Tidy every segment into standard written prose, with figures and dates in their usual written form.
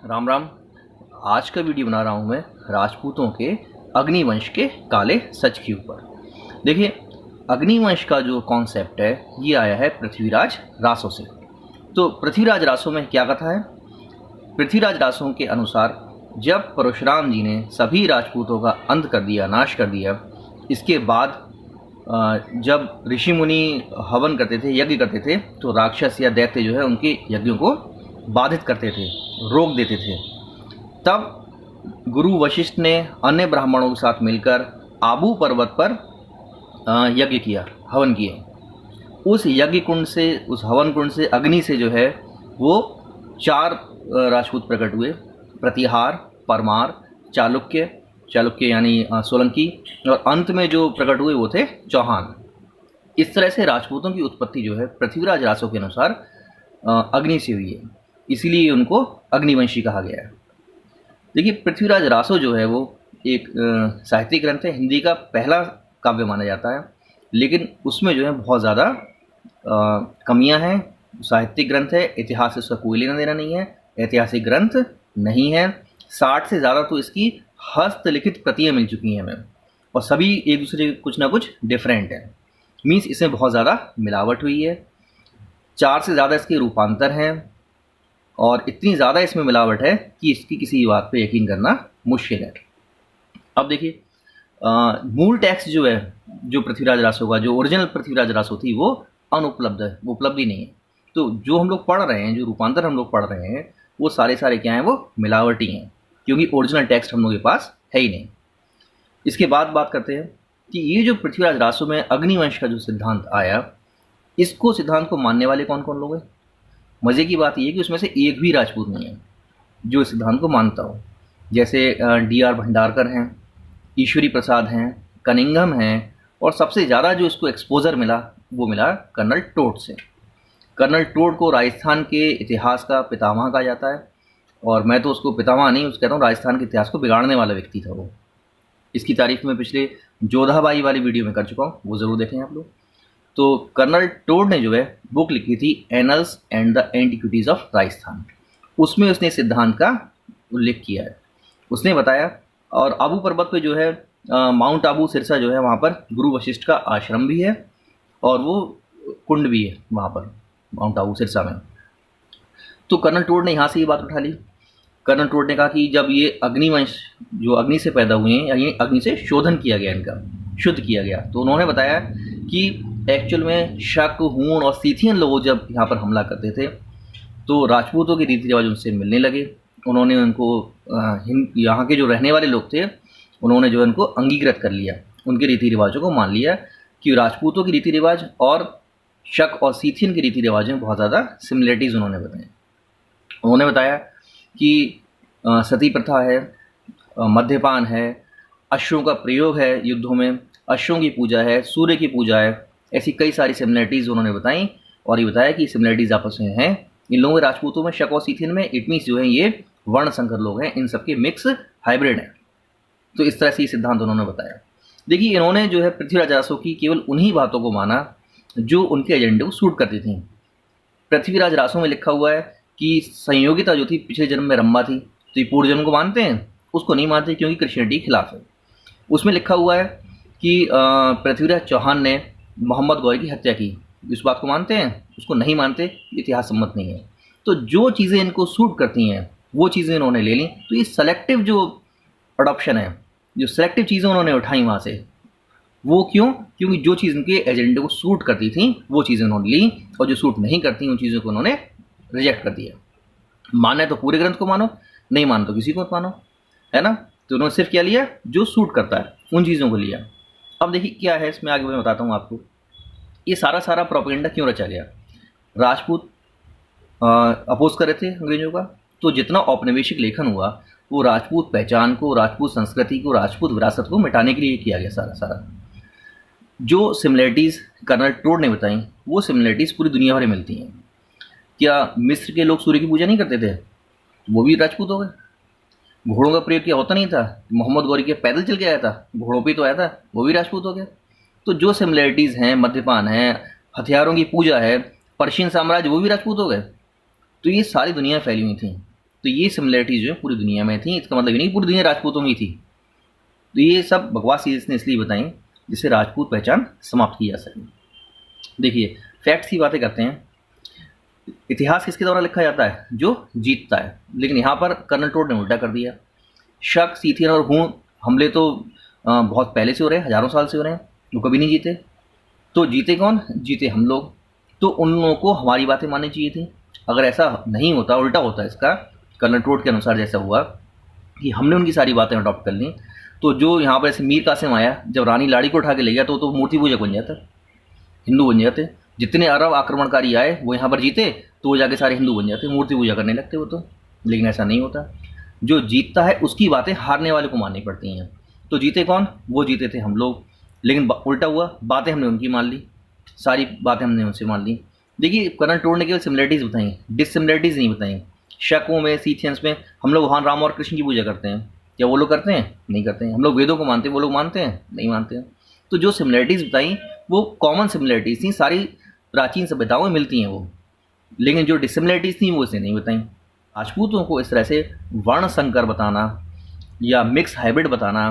राम राम। आज का वीडियो बना रहा हूँ मैं राजपूतों के अग्निवंश के काले सच के ऊपर। देखिए, अग्निवंश का जो कॉन्सेप्ट है ये आया है पृथ्वीराज रासो से। तो पृथ्वीराज रासो में क्या कथा है? पृथ्वीराज रासो के अनुसार जब परशुराम जी ने सभी राजपूतों का अंत कर दिया, नाश कर दिया, इसके बाद जब ऋषि मुनि हवन करते थे, यज्ञ करते थे, तो राक्षस या दैत्य जो है उनके यज्ञों को बाधित करते थे, रोक देते थे। तब गुरु वशिष्ठ ने अन्य ब्राह्मणों के साथ मिलकर आबू पर्वत पर यज्ञ किया, हवन किया। उस यज्ञ कुंड से, उस हवन कुंड से, अग्नि से जो है वो 4 राजपूत प्रकट हुए। प्रतिहार, परमार, चालुक्य यानी सोलंकी, और अंत में जो प्रकट हुए वो थे चौहान। इस तरह से राजपूतों की उत्पत्ति जो है पृथ्वीराज रासो के अनुसार अग्नि से हुई है, इसीलिए उनको अग्निवंशी कहा गया है। देखिए, पृथ्वीराज रासो जो है वो एक साहित्यिक ग्रंथ है, हिंदी का पहला काव्य माना जाता है, लेकिन उसमें जो है बहुत ज़्यादा कमियां हैं। साहित्यिक ग्रंथ है, इतिहास से उसका कोई लेना देना नहीं है, ऐतिहासिक ग्रंथ नहीं है। 60 से ज़्यादा तो इसकी हस्तलिखित प्रतियां मिल चुकी हैं हमें, और सभी एक दूसरे कुछ ना कुछ डिफरेंट है। मीन्स इसमें बहुत ज़्यादा मिलावट हुई है। 4 से ज़्यादा इसके रूपांतर हैं, और इतनी ज़्यादा इसमें मिलावट है कि इसकी किसी बात पे यकीन करना मुश्किल है। अब देखिए, मूल टेक्स्ट जो है, जो पृथ्वीराज रासो का, जो ओरिजिनल पृथ्वीराज रासो थी, वो अनुपलब्ध है, वो उपलब्ध ही नहीं है। तो जो हम लोग पढ़ रहे हैं, जो रूपांतर हम लोग पढ़ रहे हैं, वो सारे क्या हैं? वो मिलावटी हैं, क्योंकि ओरिजिनल टेक्स्ट हम लोग के पास है ही नहीं। इसके बाद बात करते हैं कि ये जो पृथ्वीराज रासो में अग्निवंश का जो सिद्धांत आया, इसको सिद्धांत को मानने वाले कौन कौन लोग हैं? मज़े की बात यह है कि उसमें से एक भी राजपूत नहीं है जो इस सिद्धांत को मानता हो। जैसे D.R. भंडारकर हैं, ईश्वरी प्रसाद हैं, कनिंघम हैं, और सबसे ज़्यादा जो इसको एक्सपोजर मिला वो मिला कर्नल टोड से। कर्नल टोड को राजस्थान के इतिहास का पितामह कहा जाता है, और मैं तो उसको पितामह नहीं, उसको कहता हूँ राजस्थान के इतिहास को बिगाड़ने वाला व्यक्ति था वो। इसकी तारीफ में पिछले जोधाबाई वाली वीडियो में कर चुका हूँ, वो ज़रूर देखें आप लोग। तो कर्नल टोड ने जो है बुक लिखी थी annuls and the antiquities of Rajasthan. उसमें उसने सिद्धांत का उल्लेख किया है। उसने बताया, और आबू पर्वत पे जो है माउंट आबू सिरसा जो है, वहाँ पर गुरु वशिष्ठ का आश्रम भी है, और वो कुंड भी है वहाँ पर माउंट आबू सिरसा में। तो कर्नल टोड ने यहाँ से ये बात उठा ली। कर्नल टोड ने कहा कि जब ये अग्निवंश जो अग्नि से पैदा हुए हैं, यानी अग्नि से शोधन किया गया, इनका शुद्ध किया गया, तो उन्होंने बताया कि एक्चुअल में शक, हूण और सीथियन लोग जब यहाँ पर हमला करते थे, तो राजपूतों के रीति रिवाज उनसे मिलने लगे। उन्होंने उनको यहाँ के जो रहने वाले लोग थे, उन्होंने जो उनको अंगीकृत कर लिया, उनके रीति रिवाजों को मान लिया कि राजपूतों के रीति रिवाज और शक और सीथियन के रीति रिवाज में बहुत ज़्यादा सिमिलरिटीज़ उन्होंने बताया। उन्होंने बताया कि सती प्रथा है, मद्यपान है, अश्वों का प्रयोग है युद्धों में, अश्वों की पूजा है, सूर्य की पूजा है, ऐसी कई सारी सिमिलरिटीज़ उन्होंने बताई। और ये बताया कि सिमिलरिटीज़ आपस में हैं इन लोगों के, राजपूतों में, शक और सीथियन में। इट मीन्स जो है ये वर्ण संकर लोग हैं, इन सबके मिक्स हाइब्रिड हैं। तो इस तरह से ये सिद्धांत उन्होंने बताया। देखिए, इन्होंने जो है पृथ्वीराज रासो की केवल उन्हीं बातों को माना जो उनके एजेंडे को सूट करती थी। पृथ्वीराज रासो में लिखा हुआ है कि संयोगिता जो थी पिछले जन्म में रंभा थी, तो ये पूर्व जन्म को मानते हैं? उसको नहीं मानते, क्योंकि क्रिश्चियनिटी के खिलाफ है। उसमें लिखा हुआ है कि पृथ्वीराज चौहान ने मोहम्मद गौरी की हत्या की, इस बात को मानते हैं? उसको नहीं मानते, इतिहास सम्मत नहीं है। तो जो चीज़ें इनको सूट करती हैं वो चीज़ें इन्होंने ले ली। तो ये सेलेक्टिव जो अडॉप्शन है, जो सेलेक्टिव चीज़ें उन्होंने उठाई वहाँ से, वो क्यों? क्योंकि जो चीज़ उनके एजेंडे को सूट करती थी वो चीज़ें उन्होंने ली, और जो सूट नहीं करती उन चीज़ों को उन्होंने रिजेक्ट कर दिया। माना है तो पूरे ग्रंथ को मानो, नहीं मानो तो किसी को मत मानो, है ना? तो उन्होंने सिर्फ क्या लिया? जो सूट करता है उन चीज़ों को लिया। अब देखिए क्या है इसमें, आगे मैं बताता हूँ आपको। ये सारा प्रोपेगेंडा क्यों रचा गया? राजपूत अपोज कर रहे थे अंग्रेजों का, तो जितना औपनिवेशिक लेखन हुआ वो राजपूत पहचान को, राजपूत संस्कृति को, राजपूत विरासत को मिटाने के लिए किया गया सारा। जो सिमिलरिटीज़ कर्नल टोड ने बताई, वो सिमिलरिटीज़ पूरी दुनिया भर में मिलती हैं। क्या मिस्र के लोग सूर्य की पूजा नहीं करते थे? वो भी राजपूत हो गए। घोड़ों का प्रयोग क्या होता नहीं था? मोहम्मद गौरी के पैदल चल के आया था, घोड़ों पे तो आया था, वो भी राजपूत हो गया। तो जो सिमिलरिटीज़ हैं, मद्यपान है, हथियारों की पूजा है, पर्शियन साम्राज्य, वो भी राजपूत हो गए। तो ये सारी दुनिया फैली हुई थी। तो ये सिमिलरिटीज जो है पूरी दुनिया में थी। इसका मतलब ये नहीं पूरी दुनिया राजपूतों में थी। तो ये सब बकवास चीज़ ने इसलिए बताई जिससे राजपूत पहचान समाप्त की जा सके। देखिए फैक्ट्स की बातें करते हैं। इतिहास किसके द्वारा लिखा जाता है? जो जीतता है। लेकिन यहाँ पर कर्नल टोड ने उल्टा कर दिया। शक, सीथियन और हूण हमले तो बहुत पहले से हो रहे हैं, हजारों साल से हो रहे हैं, वो कभी नहीं जीते। तो जीते कौन? जीते हम लोग। तो उन लोगों को हमारी बातें माननी चाहिए थी। अगर ऐसा नहीं होता, उल्टा होता इसका, कर्नल टोड के अनुसार जैसा हुआ कि हमने उनकी सारी बातें अडॉप्ट कर ली, तो जो यहाँ पर ऐसे मीर कासिम आया, जब रानी लाड़ी को उठा के ले गया तो मूर्ति पूजक बन जाता, हिंदू बन जाते। जितने अरब आक्रमणकारी आए वो यहाँ पर जीते तो वो जाके सारे हिंदू बन जाते, मूर्ति पूजा करने लगते वो तो। लेकिन ऐसा नहीं होता। जो जीतता है उसकी बातें हारने वाले को माननी पड़ती हैं। तो जीते कौन? वो जीते थे हम लोग। लेकिन उल्टा हुआ, बातें हमने उनकी मान ली, सारी बातें हमने उनसे मान ली। देखिए कर्नल टोड ने केवल सिमिलरिटीज़ बताई, डिससिमिलरिटीज़ नहीं बताई। शकों में, सीथियंस में हम लोग भगवान राम और कृष्ण की पूजा करते हैं, क्या वो लोग करते हैं? नहीं करते हैं। हम लोग वेदों को मानते हैं, वो लोग मानते हैं? नहीं मानते हैं। तो जो सिमिलरिटीज़ बताई वो कॉमन सिमिलरिटीज़ थी, सारी प्राचीन सभ्यताओं में मिलती हैं वो। लेकिन जो डिससिमिलरिटीज़ थी वो इसे नहीं बताई। राजपूतों को इस तरह से वर्ण संकर बताना या मिक्स हाइब्रिड बताना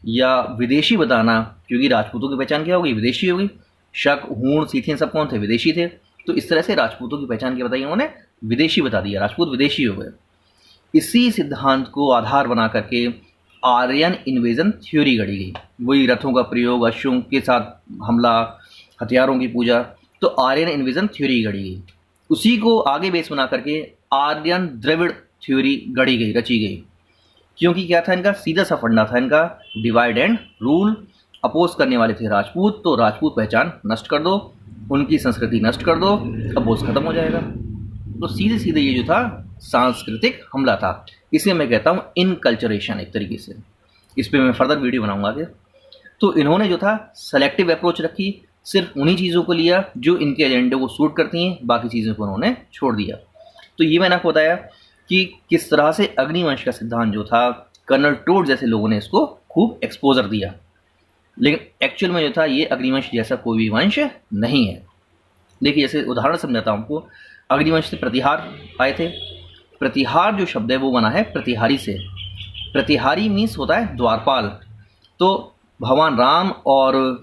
या विदेशी बताना, क्योंकि राजपूतों की पहचान क्या होगी? विदेशी होगी। शक, हूण, सीथियन सब कौन थे? विदेशी थे। तो इस तरह से राजपूतों की पहचान क्या बताई उन्होंने? विदेशी बता दिया, राजपूत विदेशी हो गए। इसी सिद्धांत को आधार बना करके आर्यन इन्वेजन थ्योरी गढ़ी गई। वही रथों का प्रयोग, अश्वों के साथ हमला, हथियारों की पूजा, तो आर्यन इन्वेजन थ्योरी गढ़ी गई। उसी को आगे बेस बना करके आर्यन द्रविड़ थ्योरी गढ़ी गई, रची गई। क्योंकि क्या था इनका? सीधा सा फंडा था इनका, डिवाइड एंड रूल। अपोज करने वाले थे राजपूत, तो राजपूत पहचान नष्ट कर दो, उनकी संस्कृति नष्ट कर दो, अपोज खत्म हो जाएगा। तो सीधे सीधे ये जो था सांस्कृतिक हमला था। इसे मैं कहता हूँ इनकल्चरेशन एक तरीके से। इस पर मैं फर्दर वीडियो बनाऊंगा आगे। तो इन्होंने जो था सेलेक्टिव अप्रोच रखी, सिर्फ उन्हीं चीज़ों को लिया जो इनके एजेंडे को सूट करती हैं, बाकी चीज़ों को उन्होंने छोड़ दिया। तो ये मैंने आपको बताया कि किस तरह से अग्निवंश का सिद्धांत जो था कर्नल टोड जैसे लोगों ने इसको खूब एक्सपोजर दिया। लेकिन एक्चुअल में जो था ये अग्निवंश जैसा कोई भी वंश नहीं है। देखिए जैसे उदाहरण समझाता हूँ आपको। अग्निवंश से प्रतिहार आए थे। प्रतिहार जो शब्द है वो बना है प्रतिहारी से। प्रतिहारी मीन्स होता है द्वारपाल। तो भगवान राम और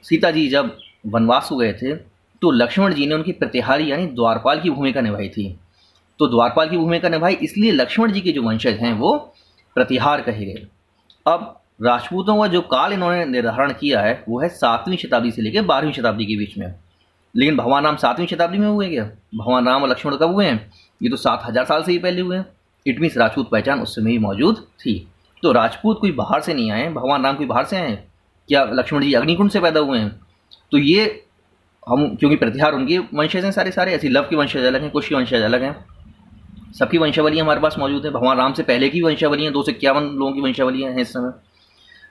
सीता जी जब वनवास हो गए थे तो लक्ष्मण जी ने उनकी प्रतिहारी यानी द्वारपाल की भूमिका निभाई थी। तो द्वारपाल की भूमिका निभाई, इसलिए लक्ष्मण जी के जो वंशज हैं वो प्रतिहार कहे गए। अब राजपूतों का जो काल इन्होंने निर्धारण किया है वो है 7वीं शताब्दी से लेकर 12वीं शताब्दी के बीच में। लेकिन भगवान राम 7वीं शताब्दी में हुए क्या? भगवान राम और लक्ष्मण कब हुए हैं? ये तो 7000 साल से ही पहले हुए हैं। इट मीन्स राजपूत पहचान उस समय ही मौजूद थी। तो राजपूत कोई बाहर से नहीं आए, भगवान राम कोई बाहर से आए हैं क्या? लक्ष्मण जी अग्निकुंड से पैदा हुए हैं। तो ये हम, क्योंकि प्रतिहार उनके वंशज हैं सारे, ऐसी लव की वंशज अलग हैं, कुश की वंशज अलग हैं, सबकी वंशावलियाँ हमारे पास मौजूद है। भगवान राम से पहले की वंशावलियाँ 251 लोगों की वंशावलियाँ हैं इस समय,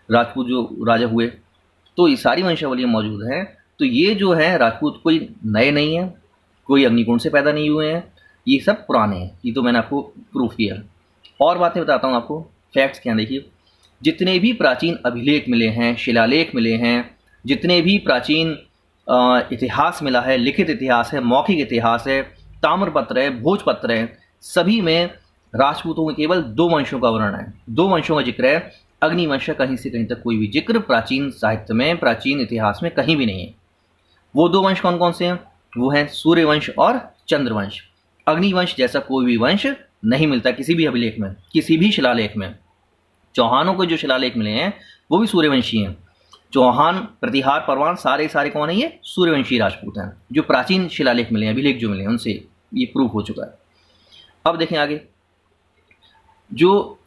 राजपूत जो राजा हुए, तो ये सारी वंशावलियाँ मौजूद हैं। तो ये जो है राजपूत कोई नए नहीं हैं, कोई अग्निकुंड से पैदा नहीं हुए हैं, ये सब पुराने हैं। ये तो मैंने आपको प्रूफ किया। और बातें बताता हूँ आपको, फैक्ट्स क्या। देखिए जितने भी प्राचीन अभिलेख मिले हैं, शिलालेख मिले हैं, जितने भी प्राचीन इतिहास मिला है, लिखित इतिहास है, मौखिक इतिहास है, ताम्रपत्र है, भोजपत्र है, सभी में राजपूतों के केवल 2 वंशों का वर्णन है, 2 वंशों का जिक्र है। अग्निवंश का कहीं से कहीं तक कोई भी जिक्र प्राचीन साहित्य में, प्राचीन इतिहास में कहीं भी नहीं है। वो 2 वंश कौन कौन से हैं? वो हैं सूर्यवंश और चंद्रवंश। अग्निवंश जैसा कोई भी वंश नहीं मिलता किसी भी अभिलेख में, किसी भी शिलालेख में। चौहानों को जो शिलालेख मिले हैं वो भी सूर्यवंशी हैं। चौहान, प्रतिहार, परवान सारे कौन है? ये सूर्यवंशी राजपूत हैं। जो प्राचीन शिलालेख मिले हैं, अभिलेख जो मिले हैं, उनसे ये प्रूफ हो चुका है। अब देखें आगे, जो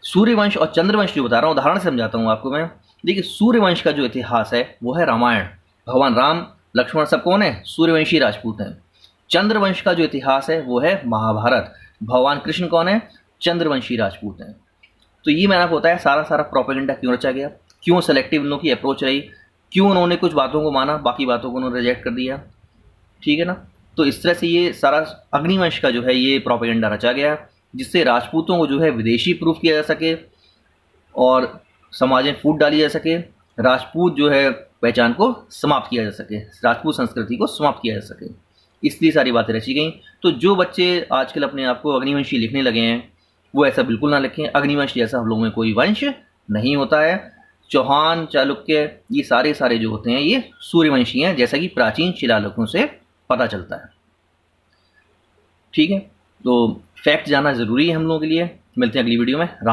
सूर्यवंश और चंद्रवंश जो बता रहा हूँ, उदाहरण से समझाता हूँ आपको मैं। देखिए सूर्यवंश का जो इतिहास है वो है रामायण। भगवान राम, लक्ष्मण सब कौन है? सूर्यवंशी राजपूत हैं। चंद्रवंश का जो इतिहास है वो है महाभारत। भगवान कृष्ण कौन है? चंद्रवंशी राजपूत हैं। तो ये मैंने आपको बताया सारा प्रोपेगेंडा क्यों रचा गया, क्यों सेलेक्टिव इन लोगों की अप्रोच रही, क्यों उन्होंने कुछ बातों को माना, बाकी बातों को उन्होंने रिजेक्ट कर दिया। ठीक है ना। तो इस तरह से ये सारा अग्निवंश का जो है ये प्रोपेगेंडा रचा गया, जिससे राजपूतों को जो है विदेशी प्रूफ किया जा सके और समाज में फूट डाली जा सके, राजपूत जो है पहचान को समाप्त किया जा सके, राजपूत संस्कृति को समाप्त किया जा सके। इसलिए सारी बातें रची गई। तो जो बच्चे आजकल अपने आप को अग्निवंशी लिखने लगे हैं वो ऐसा बिल्कुल ना लिखें। अग्निवंश जैसा हम लोगों में कोई वंश नहीं होता है। चौहान, चालुक्य, ये सारे जो होते हैं ये सूर्यवंशी हैं, जैसा कि प्राचीन शिलालेखों से पता चलता है। ठीक है, तो फैक्ट जानना ज़रूरी है हम लोगों के लिए। मिलते हैं अगली वीडियो में। राम।